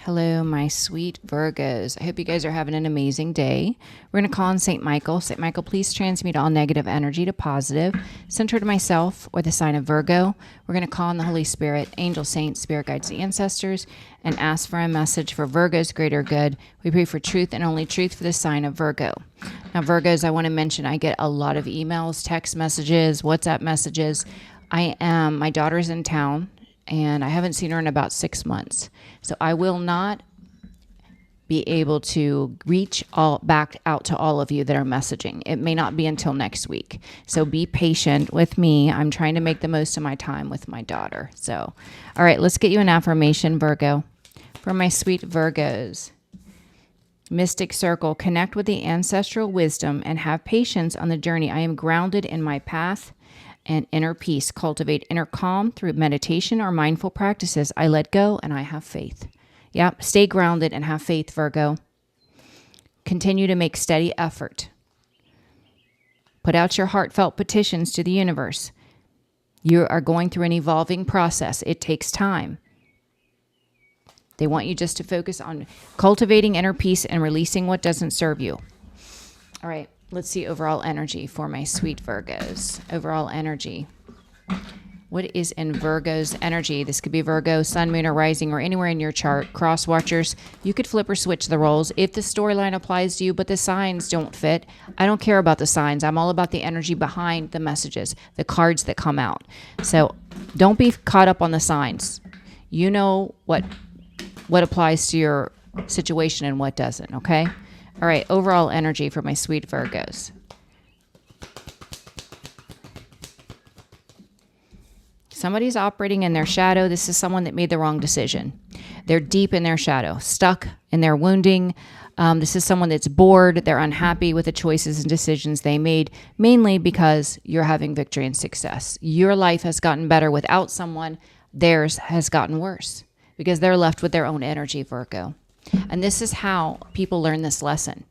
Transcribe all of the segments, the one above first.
Hello, my sweet Virgos. I hope you guys are having an amazing day. We're going to call on St. Michael. St. Michael, please transmute all negative energy to positive, centered to myself or the sign of Virgo. We're going to call on the Holy Spirit, angel, saints, spirit guides, ancestors, and ask for a message for Virgo's greater good. We pray for truth and only truth for the sign of Virgo. Now, Virgos, I want to mention I get a lot of emails, text messages, WhatsApp messages. My daughter's in town, and I haven't seen her in about 6 months. So I will not be able to reach back out to all of you that are messaging. It may not be until next week. So be patient with me. I'm trying to make the most of my time with my daughter. So, all right, let's get you an affirmation, Virgo. For my sweet Virgos. Mystic Circle, connect with the ancestral wisdom and have patience on the journey. I am grounded in my path and inner peace. Cultivate inner calm through meditation or mindful practices. I let go and I have faith. Yep, stay grounded and have faith, Virgo. Continue to make steady effort. Put out your heartfelt petitions to the universe. You are going through an evolving process. It takes time. They want you just to focus on cultivating inner peace and releasing what doesn't serve you. All right. Let's see overall energy for my sweet Virgos. Overall energy. What is in Virgo's energy? This could be Virgo, sun, moon, or rising, or anywhere in your chart. Cross watchers, you could flip or switch the roles if the storyline applies to you, but the signs don't fit. I don't care about the signs. I'm all about the energy behind the messages, the cards that come out. So don't be caught up on the signs. You know what applies to your situation and what doesn't, okay? All right, overall energy for my sweet Virgos. Somebody's operating in their shadow. This is someone that made the wrong decision. They're deep in their shadow, stuck in their wounding. This is someone that's bored. They're unhappy with the choices and decisions they made, mainly because you're having victory and success. Your life has gotten better without someone. Theirs has gotten worse because they're left with their own energy, Virgo. And this is how people learn this lesson.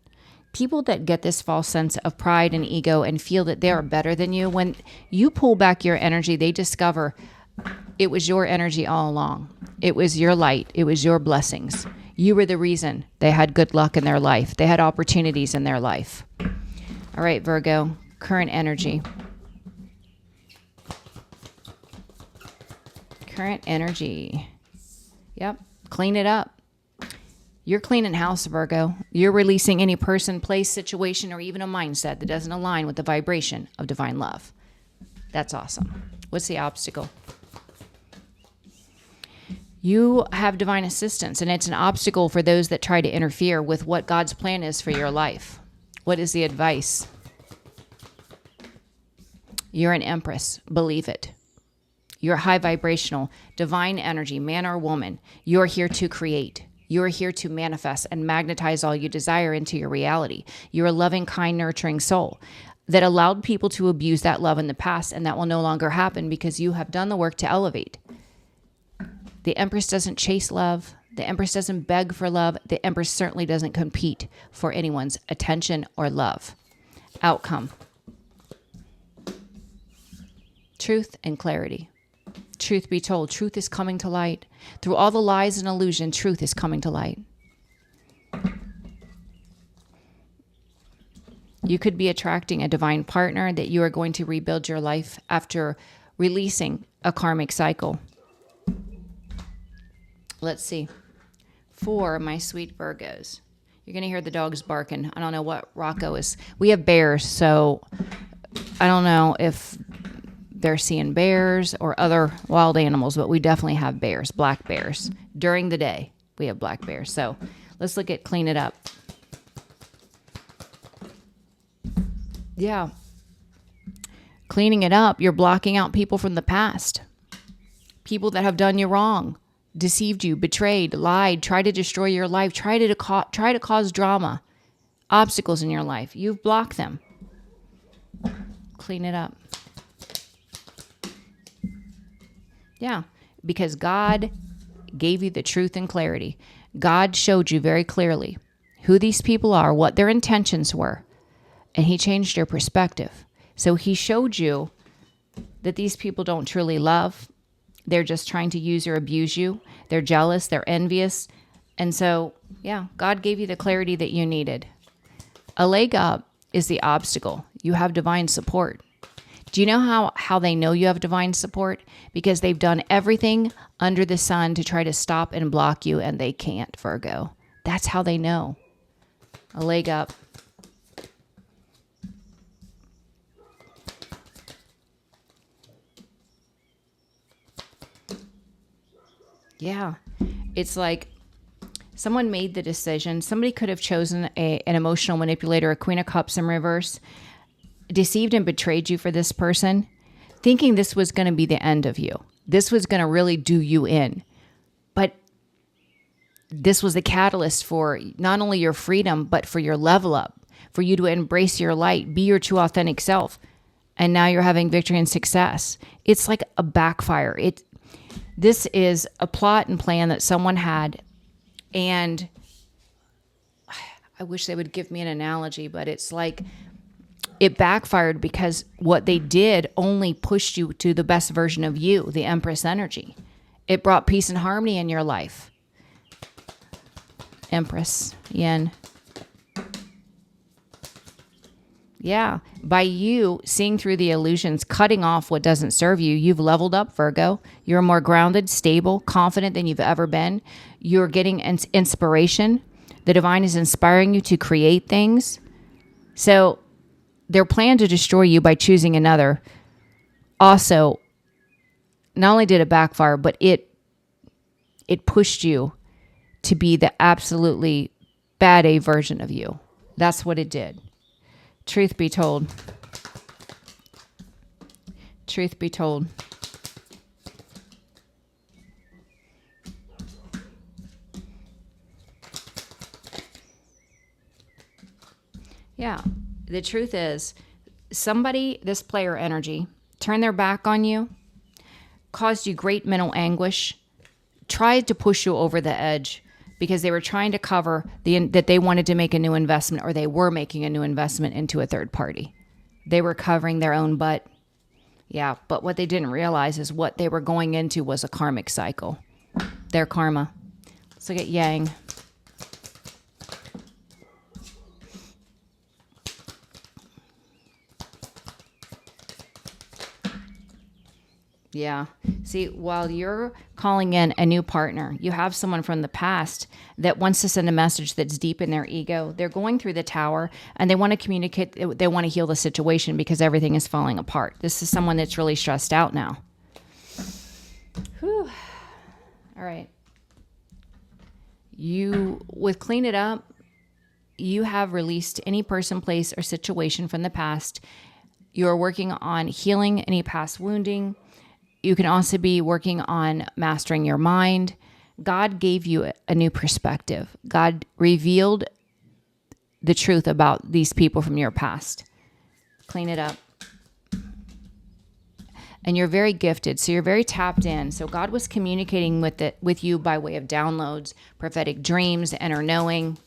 People that get this false sense of pride and ego and feel that they are better than you, when you pull back your energy, they discover it was your energy all along. It was your light. It was your blessings. You were the reason they had good luck in their life. They had opportunities in their life. All right, Virgo, current energy. Current energy. Yep, clean it up. You're cleaning house, Virgo. You're releasing any person, place, situation, or even a mindset that doesn't align with the vibration of divine love. That's awesome. What's the obstacle? You have divine assistance, and it's an obstacle for those that try to interfere with what God's plan is for your life. What is the advice? You're an empress. Believe it. You're high vibrational, divine energy, man or woman. You're here to create. You're here to manifest and magnetize all you desire into your reality. You're a loving, kind, nurturing soul that allowed people to abuse that love in the past, and that will no longer happen because you have done the work to elevate. The Empress doesn't chase love. The Empress doesn't beg for love. The Empress certainly doesn't compete for anyone's attention or love. Outcome. Truth and clarity. Truth be told, truth is coming to light. Through all the lies and illusion, truth is coming to light. You could be attracting a divine partner that you are going to rebuild your life after releasing a karmic cycle. Let's see. For my sweet Virgos. You're going to hear the dogs barking. I don't know what Rocco is. We have bears, so I don't know if they're seeing bears or other wild animals, but we definitely have bears, black bears. During the day, we have black bears. So let's look at clean it up. Yeah. Cleaning it up, you're blocking out people from the past. People that have done you wrong, deceived you, betrayed, lied, tried to destroy your life, try to cause drama, obstacles in your life. You've blocked them. Clean it up. Yeah, because God gave you the truth and clarity. God showed you very clearly who these people are, what their intentions were, and he changed your perspective. So he showed you that these people don't truly love. They're just trying to use or abuse you. They're jealous, they're envious, And so, yeah, God gave you the clarity that you needed. A leg up is the obstacle. You have divine support. Do you know how they know you have divine support? Because they've done everything under the sun to try to stop and block you, and they can't, Virgo. That's how they know. A leg up. Yeah. It's like someone made the decision. Somebody could have chosen an emotional manipulator, a Queen of Cups in reverse, deceived and betrayed you for this person, thinking this was going to be the end of you. This was going to really do you in. But this was the catalyst for not only your freedom, but for your level up, for you to embrace your light, be your true authentic self. And now you're having victory and success. It's like a backfire. This is a plot and plan that someone had. And I wish they would give me an analogy, but it's like it backfired because what they did only pushed you to the best version of you, the Empress energy. It brought peace and harmony in your life. Empress, yin. Yeah. By you seeing through the illusions, cutting off what doesn't serve you, you've leveled up, Virgo. You're more grounded, stable, confident than you've ever been. You're getting inspiration. The divine is inspiring you to create things. So their plan to destroy you by choosing another also, not only did it backfire, but it pushed you to be the absolutely bad A version of you. That's what it did. Truth be told. Truth be told. Yeah. The truth is, somebody, this player energy, turned their back on you, caused you great mental anguish, tried to push you over the edge because they were trying to cover that they wanted to make a new investment, or they were making a new investment into a third party. They were covering their own butt. Yeah, but what they didn't realize is what they were going into was a karmic cycle. Their karma. Let's look at Yang. Yeah. See, while you're calling in a new partner, you have someone from the past that wants to send a message that's deep in their ego. They're going through the tower and they want to communicate. They want to heal the situation because everything is falling apart. This is someone that's really stressed out now. Whew. All right. With Clean It Up, you have released any person, place, or situation from the past. You're working on healing any past wounding. You can also be working on mastering your mind. God gave you a new perspective. God revealed the truth about these people from your past. Clean it up. And you're very gifted, so you're very tapped in. So God was communicating with you by way of downloads, prophetic dreams, inner knowing.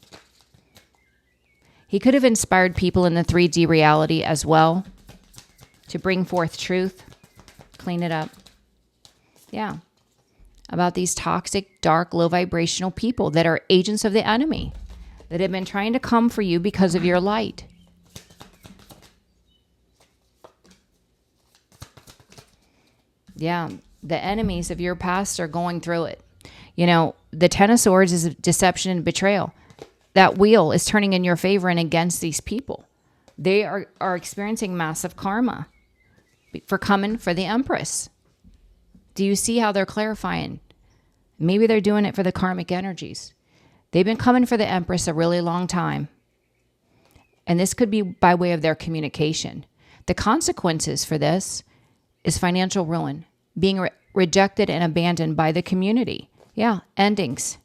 He could have inspired people in the 3D reality as well to bring forth truth. Clean it up. Yeah. About these toxic, dark, low vibrational people that are agents of the enemy that have been trying to come for you because of your light. Yeah. The enemies of your past are going through it. You know, the Ten of Swords is deception and betrayal. That wheel is turning in your favor and against these people. They are experiencing massive karma for coming for the Empress. Do you see how they're clarifying? Maybe they're doing it for the karmic energies. They've been coming for the Empress a really long time. And this could be by way of their communication. The consequences for this is financial ruin, being rejected and abandoned by the community. Yeah, endings,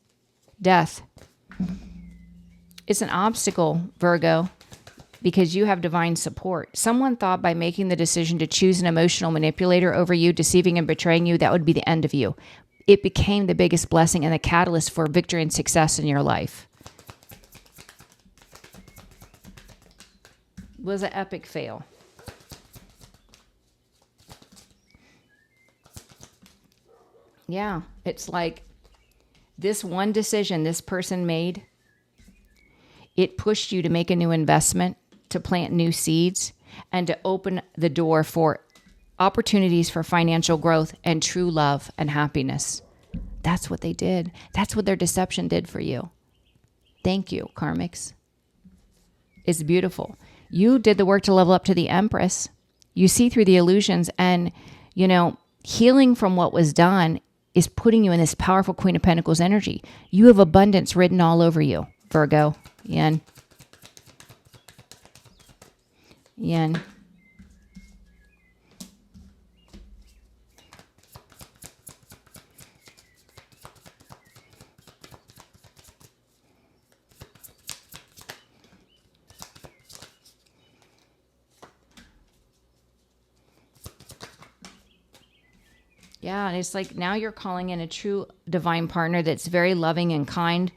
death. It's an obstacle, Virgo, because you have divine support. Someone thought by making the decision to choose an emotional manipulator over you, deceiving and betraying you, that would be the end of you. It became the biggest blessing and the catalyst for victory and success in your life. It was an epic fail. Yeah, it's like This one decision this person made, it pushed you to make a new investment, to plant new seeds, and to open the door for opportunities for financial growth and true love and happiness. That's what they did. That's what their deception did for you. Thank you, Karmics. It's beautiful. You did the work to level up to the Empress. You see through the illusions, and, healing from what was done is putting you in this powerful Queen of Pentacles energy. You have abundance written all over you, Virgo. Yin. Yin. Yeah, and it's like now you're calling in a true divine partner that's very loving and kind,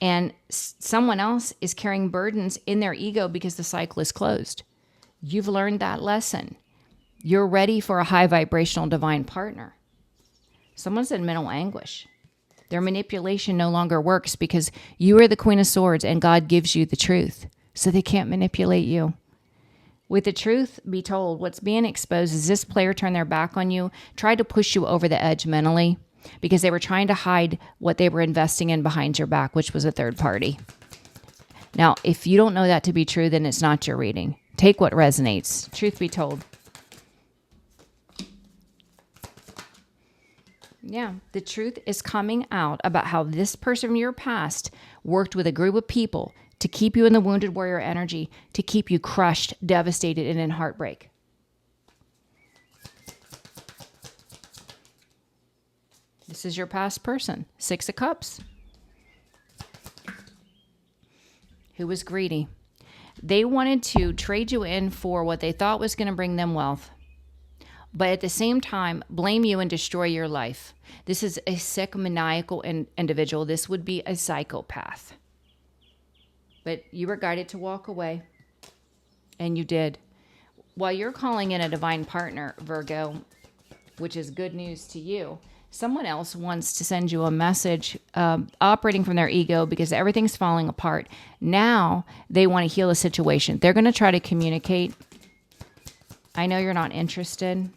and someone else is carrying burdens in their ego because the cycle is closed. You've learned that lesson. You're ready for a high vibrational divine partner. Someone's in mental anguish. Their manipulation no longer works because you are the Queen of Swords and God gives you the truth, so they can't manipulate you. With the truth be told, what's being exposed is this player turned their back on you, tried to push you over the edge mentally because they were trying to hide what they were investing in behind your back, which was a third party. Now, if you don't know that to be true, then it's not your reading. Take what resonates. Truth be told. Yeah, the truth is coming out about how this person from your past worked with a group of people to keep you in the wounded warrior energy, to keep you crushed, devastated, and in heartbreak. This is your past person, 6 of Cups, who was greedy. They wanted to trade you in for what they thought was going to bring them wealth, but at the same time, blame you and destroy your life. This is a sick, maniacal individual. This would be a psychopath. But you were guided to walk away, and you did. While you're calling in a divine partner, Virgo, which is good news to you, someone else wants to send you a message operating from their ego because everything's falling apart. Now they want to heal the situation. They're going to try to communicate. I know you're not interested.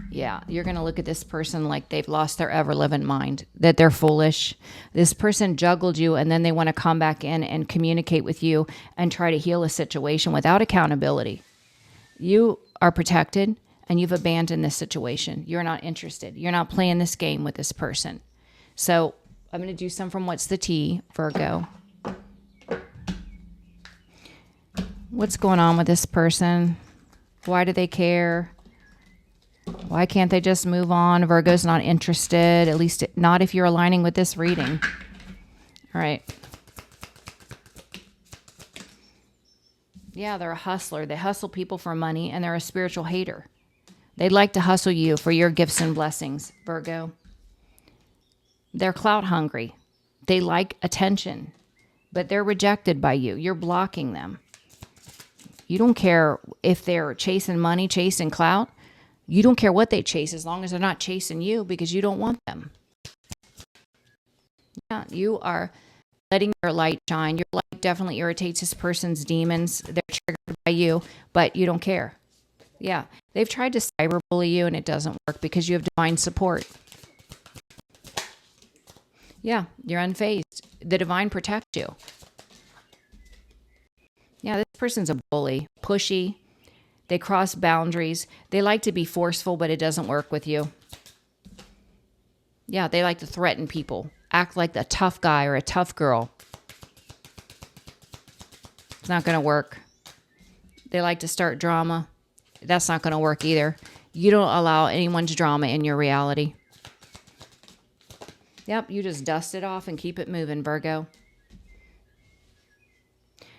Yeah, you're going to look at this person like they've lost their ever-living mind, that they're foolish. This person juggled you, and then they want to come back in and communicate with you and try to heal a situation without accountability. You are protected, and you've abandoned this situation. You're not interested. You're not playing this game with this person. So I'm going to do some from What's the Tea, Virgo. What's going on with this person? Why do they care? Why can't they just move on? Virgo's not interested, at least not if you're aligning with this reading. All right. Yeah, they're a hustler. They hustle people for money, and they're a spiritual hater. They'd like to hustle you for your gifts and blessings, Virgo. They're clout hungry. They like attention, but they're rejected by you. You're blocking them. You don't care if they're chasing money, chasing clout. You don't care what they chase as long as they're not chasing you because you don't want them. Yeah, you are letting your light shine. Your light definitely irritates this person's demons. They're triggered by you, but you don't care. Yeah, they've tried to cyberbully you and it doesn't work because you have divine support. Yeah, you're unfazed. The divine protects you. Yeah, this person's a bully, pushy. They cross boundaries. They like to be forceful, but it doesn't work with you. Yeah, they like to threaten people, act like a tough guy or a tough girl. It's not going to work. They like to start drama. That's not going to work either. You don't allow anyone's drama in your reality. Yep, you just dust it off and keep it moving, Virgo.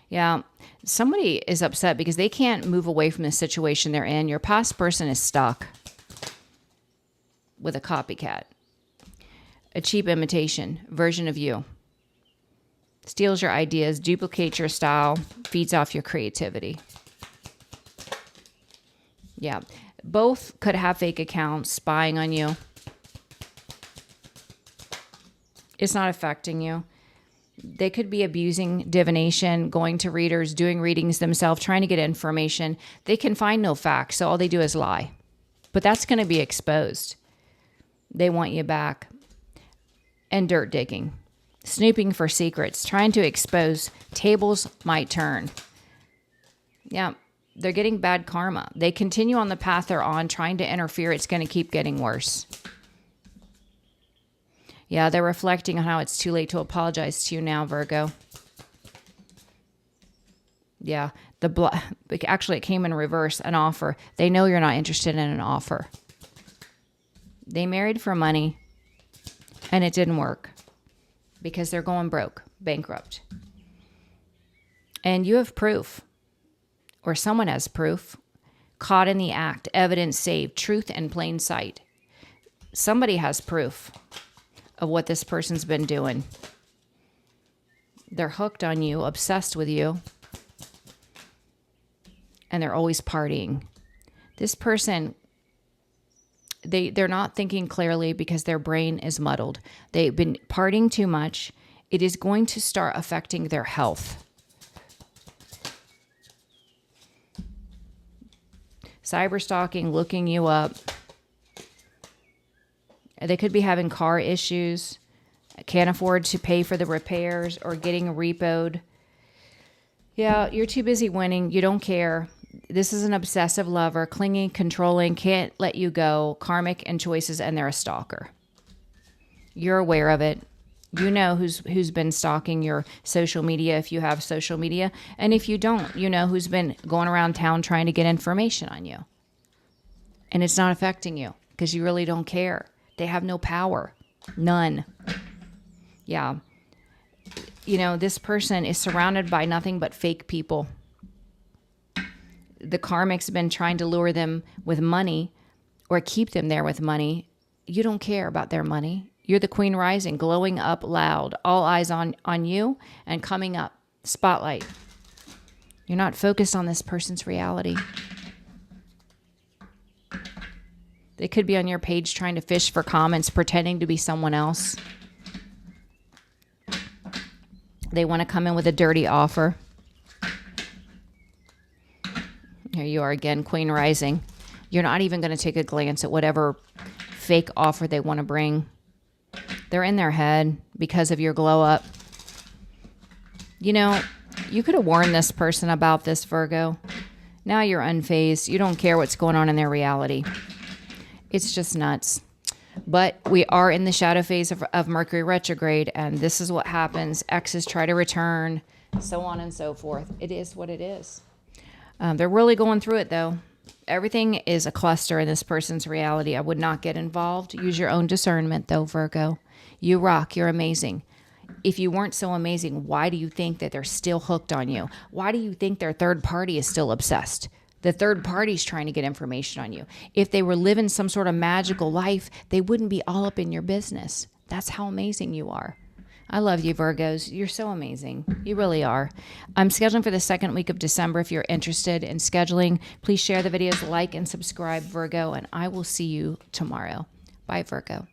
Yeah, somebody is upset because they can't move away from the situation they're in. Your past person is stuck with a copycat, a cheap imitation version of you. Steals your ideas, duplicates your style, feeds off your creativity. Yeah, both could have fake accounts spying on you. It's not affecting you. They could be abusing divination, going to readers, doing readings themselves, trying to get information. They can find no facts, so all they do is lie. But that's going to be exposed. They want you back. And dirt digging, snooping for secrets, trying to expose. Tables might turn. Yeah, they're getting bad karma. They continue on the path they're on, trying to interfere. It's going to keep getting worse. Yeah, they're reflecting on how it's too late to apologize to you now, Virgo. Yeah, actually, it came in reverse, an offer. They know you're not interested in an offer. They married for money, and it didn't work because they're going broke, bankrupt. And you have proof, or someone has proof, caught in the act, evidence saved, truth in plain sight. Somebody has proof of what this person's been doing. They're hooked on you, obsessed with you, and they're always partying. This person, they're not thinking clearly because their brain is muddled. They've been partying too much. It is going to start affecting their health. Cyber stalking, looking you up. They could be having car issues, can't afford to pay for the repairs, or getting repoed. Yeah, you're too busy winning. You don't care. This is an obsessive lover, clingy, controlling, can't let you go, karmic and choices, and they're a stalker. You're aware of it. You know who's been stalking your social media if you have social media. And if you don't, you know who's been going around town trying to get information on you. And it's not affecting you because you really don't care. They have no power. None. Yeah. You know, this person is surrounded by nothing but fake people. The karmic's been trying to lure them with money or keep them there with money. You don't care about their money. You're the queen rising, glowing up loud, all eyes on you and coming up. Spotlight. You're not focused on this person's reality. They could be on your page trying to fish for comments, pretending to be someone else. They want to come in with a dirty offer. Here you are again, Queen Rising. You're not even going to take a glance at whatever fake offer they want to bring. They're in their head because of your glow up. You know, you could have warned this person about this, Virgo. Now you're unfazed. You don't care what's going on in their reality. It's just nuts. But we are in the shadow phase of Mercury retrograde, and this is what happens. Exes try to return, so on and so forth. It is what it is. They're really going through it, though. Everything is a cluster in this person's reality. I would not get involved. Use your own discernment, though, Virgo. You rock. You're amazing. If you weren't so amazing, why do you think that they're still hooked on you? Why do you think their third party is still obsessed? The third party's trying to get information on you. If they were living some sort of magical life, they wouldn't be all up in your business. That's how amazing you are. I love you, Virgos. You're so amazing. You really are. I'm scheduling for the second week of December. If you're interested in scheduling, please share the videos, like, and subscribe, Virgo, and I will see you tomorrow. Bye, Virgo.